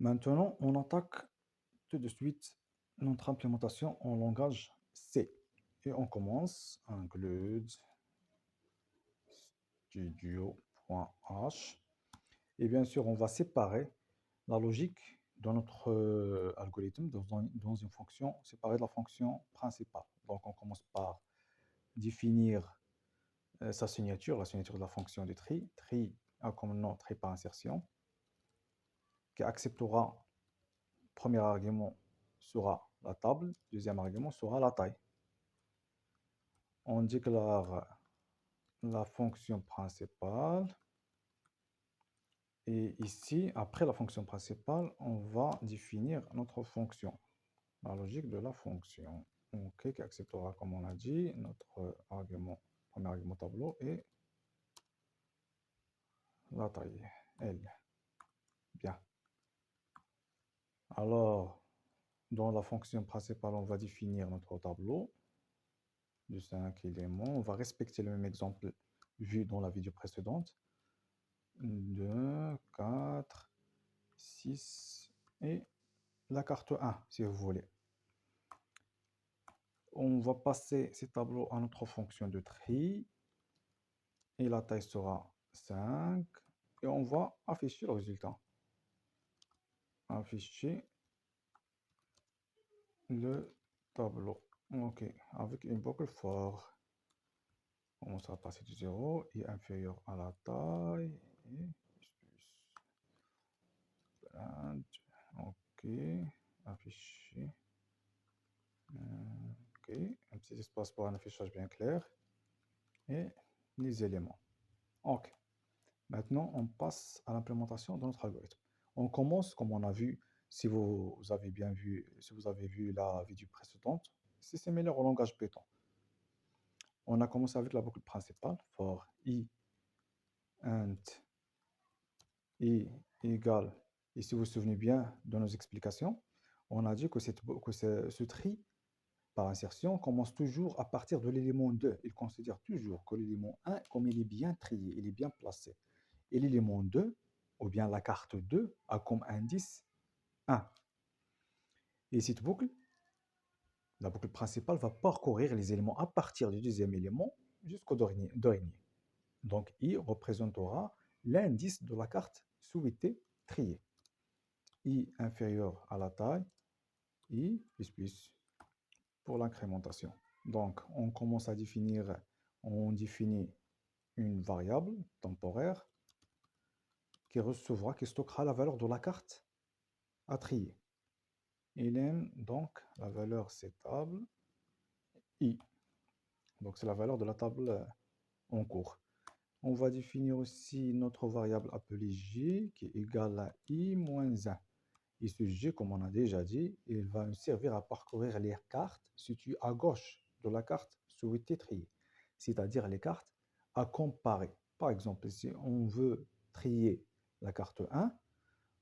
Maintenant, on attaque tout de suite notre implémentation en langage C. Et on commence include studio.h. Et bien sûr, on va séparer la logique de notre algorithme dans une fonction séparée de la fonction principale. Donc, on commence par définir sa signature, la signature de la fonction de tri. Tri a comme nom tri par insertion, qui acceptera, premier argument sera la table, deuxième argument sera la taille. On déclare la fonction principale. Et ici, après la fonction principale, on va définir notre fonction, la logique de la fonction. OK, qui acceptera, comme on a dit, notre argument, premier argument tableau et la taille, L. Bien. Alors, dans la fonction principale, on va définir notre tableau de 5 éléments. On va respecter le même exemple vu dans la vidéo précédente. 2, 4, 6 et la carte 1, si vous voulez. On va passer ces tableaux à notre fonction de tri. Et la taille sera 5. Et on va afficher le résultat. Afficher le tableau. OK. Avec une boucle for. On va passer de 0 et inférieur à la taille. Et plus. OK. Afficher. OK. Un petit espace pour un affichage bien clair. Et les éléments. OK. Maintenant, on passe à l'implémentation de notre algorithme. On commence, comme on a vu, si vous avez bien vu, si vous avez vu la vidéo précédente, c'est similaire au langage Python. On a commencé avec la boucle principale, for i int i égale, et si vous vous souvenez bien de nos explications, on a dit que ce tri par insertion commence toujours à partir de l'élément 2. Il considère toujours que l'élément 1, comme il est bien trié, il est bien placé. Et l'élément 2, ou bien la carte 2, a comme indice 1. Et cette boucle, la boucle principale, va parcourir les éléments à partir du deuxième élément jusqu'au dernier. Donc, I représentera l'indice de la carte souhaitée triée. I inférieur à la taille, I plus pour l'incrémentation. Donc, on commence à définir, on définit une variable temporaire qui recevra, qui stockera la valeur de la carte à trier. Il aime donc la valeur c'est table I. Donc, c'est la valeur de la table en cours. On va définir aussi notre variable appelée G qui est égale à I moins 1. Et ce G, comme on a déjà dit, il va nous servir à parcourir les cartes situées à gauche de la carte souhaitée trier, c'est-à-dire les cartes à comparer. Par exemple, si on veut trier la carte 1,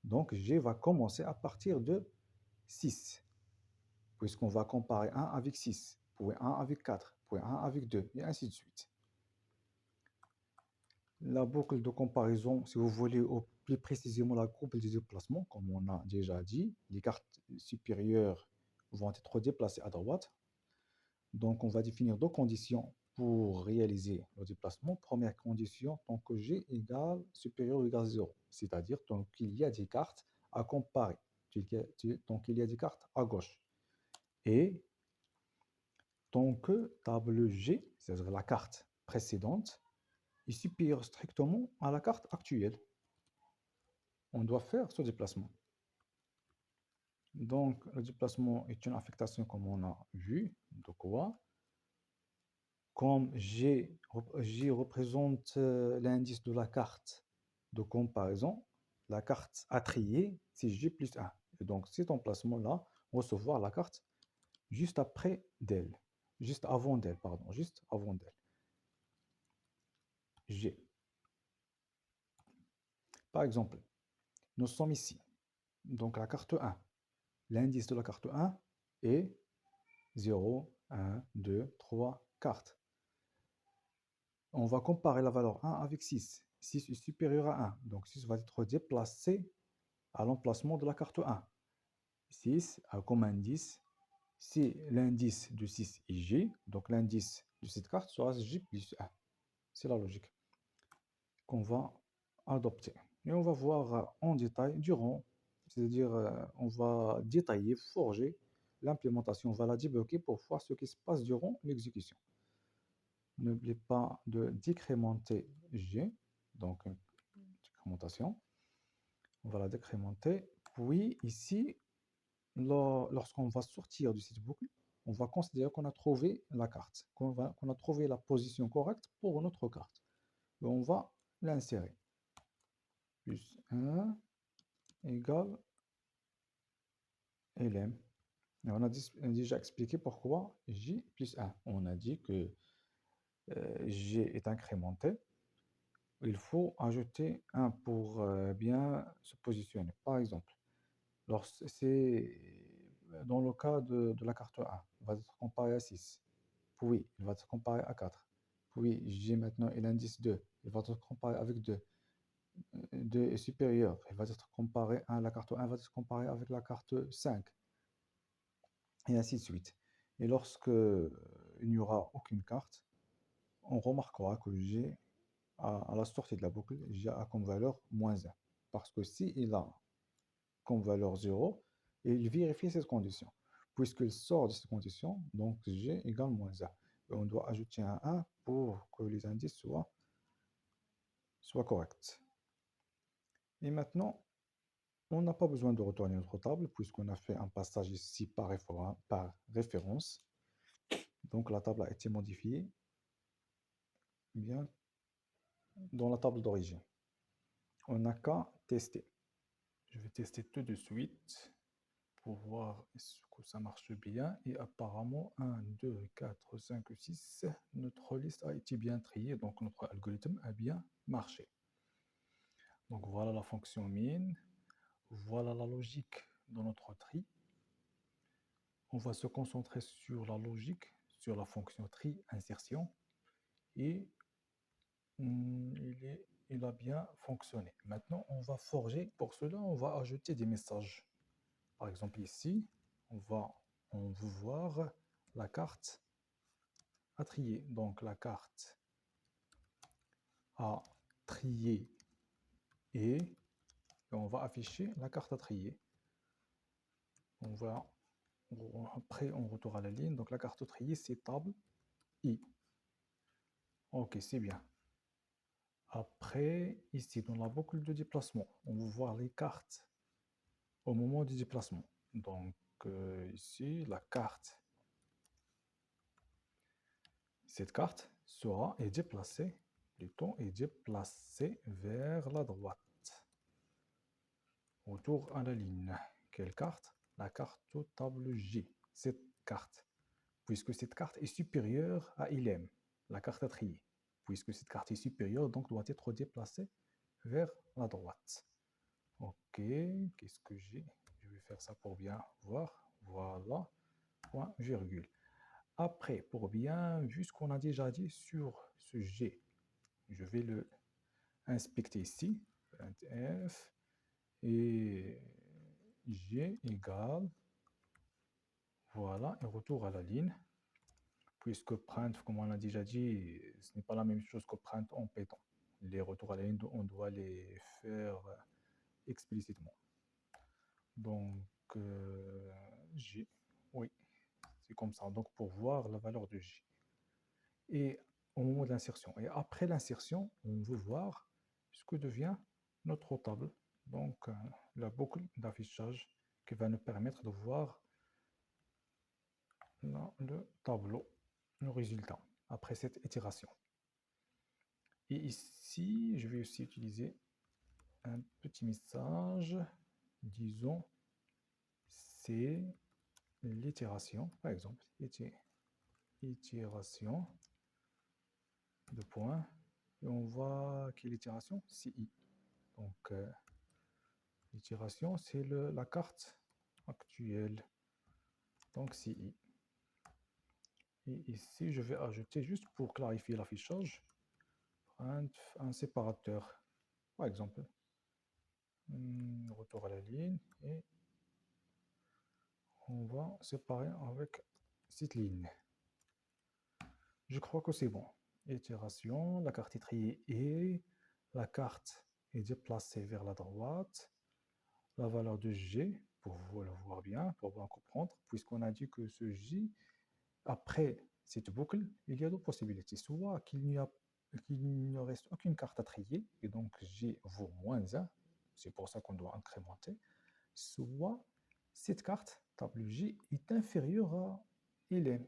donc G va commencer à partir de 6, puisqu'on va comparer 1 avec 6, point 1 avec 4, point 1 avec 2, et ainsi de suite. La boucle de comparaison, si vous voulez, ou plus précisément la boucle de déplacement, comme on a déjà dit, les cartes supérieures vont être déplacées à droite. Donc, on va définir deux conditions pour réaliser le déplacement. Première condition, tant que G égale supérieur ou égal à 0, c'est-à-dire tant qu'il y a des cartes à comparer, tant qu'il y a des cartes à gauche. Et tant que table G, c'est-à-dire la carte précédente, est supérieur strictement à la carte actuelle. On doit faire ce déplacement. Donc, le déplacement est une affectation comme on a vu. De quoi? Comme G représente l'indice de la carte de comparaison, la carte à trier, c'est G plus 1. Et donc, cet emplacement-là, recevoir la carte juste après d'elle. Juste avant d'elle, pardon. Juste avant d'elle. G. Par exemple, nous sommes ici. Donc, la carte 1. L'indice de la carte 1 est 0, 1, 2, 3 cartes. On va comparer la valeur 1 avec 6. 6 est supérieur à 1. Donc 6 va être déplacé à l'emplacement de la carte 1. 6 a comme indice, si l'indice de 6 est J, donc l'indice de cette carte sera J plus 1. C'est la logique qu'on va adopter. Et on va voir en détail durant, c'est-à-dire on va détailler, forger l'implémentation, on va la débloquer pour voir ce qui se passe durant l'exécution. N'oubliez pas de décrémenter G, donc une décrémentation. On va la décrémenter. Puis ici, lorsqu'on va sortir de cette boucle, on va considérer qu'on a trouvé la carte, qu'on a trouvé la position correcte pour notre carte. Et on va l'insérer. Plus 1 égale LM. Et on a déjà expliqué pourquoi J plus 1. On a dit que G est incrémenté. Il faut ajouter 1 pour bien se positionner. Par exemple, c'est dans le cas de la carte 1, il va être comparé à 6. Puis, il va être comparé à 4. Puis, j'ai maintenant l'indice 2. Il va être comparé avec 2. 2 est supérieur. Il va être comparé à la carte 1, va être comparé avec la carte 5. Et ainsi de suite. Et lorsque il n'y aura aucune carte, on remarquera que G, à la sortie de la boucle, G a comme valeur moins 1. Parce que s'il a comme valeur 0, il vérifie cette condition. Puisqu'il sort de cette condition, donc G égale moins 1. Et on doit ajouter un 1 pour que les indices soient corrects. Et maintenant, on n'a pas besoin de retourner notre table puisqu'on a fait un passage ici par référence. Donc la table a été modifiée bien dans la table d'origine. On n'a qu'à tester. Je vais tester tout de suite pour voir est-ce que ça marche bien. Et apparemment, 1, 2, 4, 5, 6, notre liste a été bien triée, donc notre algorithme a bien marché. Donc voilà la fonction min, voilà la logique de notre tri. On va se concentrer sur la logique, sur la fonction tri insertion. Et il a bien fonctionné. Maintenant, on va forger. Pour cela, on va ajouter des messages. Par exemple, ici, on veut voir la carte à trier. Donc, la carte à trier et on va afficher la carte à trier. Après, on retourne à la ligne. Donc, la carte à trier, c'est table I. Ok, c'est bien. Après, ici, dans la boucle de déplacement, on veut voir les cartes au moment du déplacement. Donc, ici, la carte. Cette carte est déplacée, vers la droite. Autour à la ligne. Quelle carte? La carte table J. Cette carte. Puisque cette carte est supérieure à ILM, la carte à trier. Puisque cette carte est supérieure, donc doit être déplacée vers la droite. Ok, qu'est-ce que j'ai? Je vais faire ça pour bien voir. Voilà, point, virgule. Après, pour bien, vu ce qu'on a déjà dit sur ce G, je vais le inspecter ici. Printf et G égale, voilà, et retour à la ligne. Puisque print, comme on a déjà dit, ce n'est pas la même chose que print en Python. Les retours à la ligne, on doit les faire explicitement. Donc, J, oui, c'est comme ça. Donc, pour voir la valeur de J. Et au moment de l'insertion. Et après l'insertion, on veut voir ce que devient notre table. Donc, la boucle d'affichage qui va nous permettre de voir le tableau, le résultat, après cette itération. Et ici, je vais aussi utiliser un petit message, disons, c'est l'itération, par exemple, itération, de points, et on voit quelle itération? CI. Donc, l'itération, c'est la carte actuelle, donc CI. Et ici, je vais ajouter, juste pour clarifier l'affichage, un séparateur, par exemple, Retour à la ligne et on va séparer avec cette ligne. Je crois que c'est bon. Itération, la carte est triée et la carte est déplacée vers la droite. La valeur de G, pour vous le voir bien, pour bien comprendre, puisqu'on a dit que ce J, après cette boucle, il y a deux possibilités. Soit qu'il ne reste aucune carte à trier, et donc J vaut -1, c'est pour ça qu'on doit incrémenter, soit cette carte, table J, est inférieure à Ln.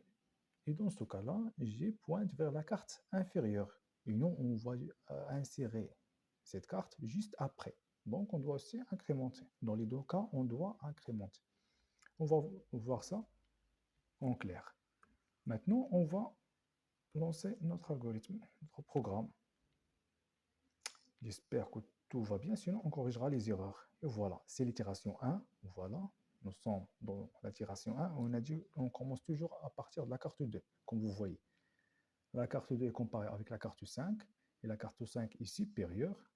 Et dans ce cas-là, J pointe vers la carte inférieure. Et nous, on va insérer cette carte juste après. Donc, on doit aussi incrémenter. Dans les deux cas, on doit incrémenter. On va voir ça en clair. Maintenant, on va lancer notre algorithme, notre programme. J'espère que tout va bien, sinon on corrigera les erreurs. Et voilà, c'est l'itération 1. Voilà, nous sommes dans l'itération 1. On a dit on commence toujours à partir de la carte 2, comme vous voyez. La carte 2 est comparée avec la carte 5, et la carte 5 est supérieure.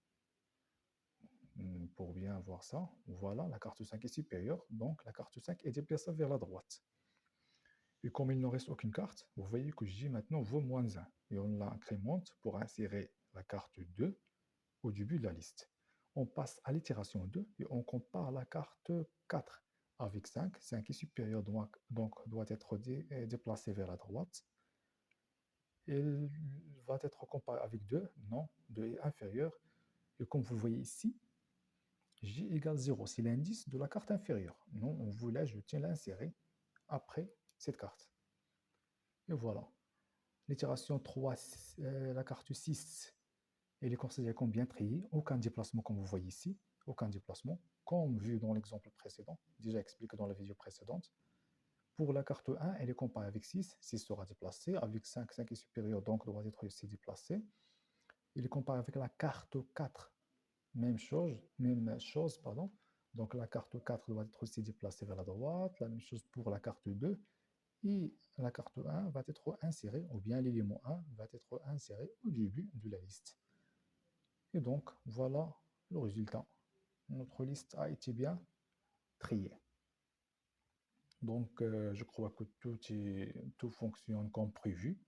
Pour bien voir ça, voilà, la carte 5 est supérieure, donc la carte 5 est déplacée vers la droite. Et comme il ne reste aucune carte, vous voyez que J maintenant vaut -1. Et on l'incrémente pour insérer la carte 2 au début de la liste. On passe à l'itération 2 et on compare la carte 4 avec 5. 5 est supérieur, donc doit être déplacé vers la droite. Il va être comparé avec 2. Non, 2 est inférieur. Et comme vous voyez ici, J égale 0. C'est l'indice de la carte inférieure. Non, on voulait, je tiens l'insérer après cette carte. Et voilà. L'itération 3, la carte 6, elle est considérée comme bien triée. Aucun déplacement, comme vous voyez ici. Aucun déplacement, comme vu dans l'exemple précédent, déjà expliqué dans la vidéo précédente. Pour la carte 1, elle est comparée avec 6. 6 sera déplacé. Avec 5, 5 est supérieur, donc doit être aussi déplacé. Il est comparé avec la carte 4. Même chose, pardon. Donc la carte 4 doit être aussi déplacée vers la droite. La même chose pour la carte 2. Et la carte 1 va être insérée, ou bien l'élément 1 va être inséré au début de la liste. Et donc, voilà le résultat. Notre liste a été bien triée. Donc, je crois que tout fonctionne comme prévu.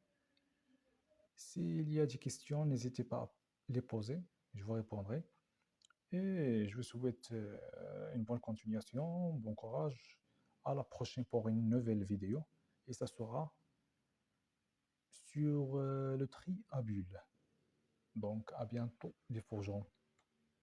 S'il y a des questions, n'hésitez pas à les poser, je vous répondrai. Et je vous souhaite une bonne continuation, bon courage. À la prochaine pour une nouvelle vidéo. Et ça sera sur le tri à bulles. Donc, à bientôt, les forgerons.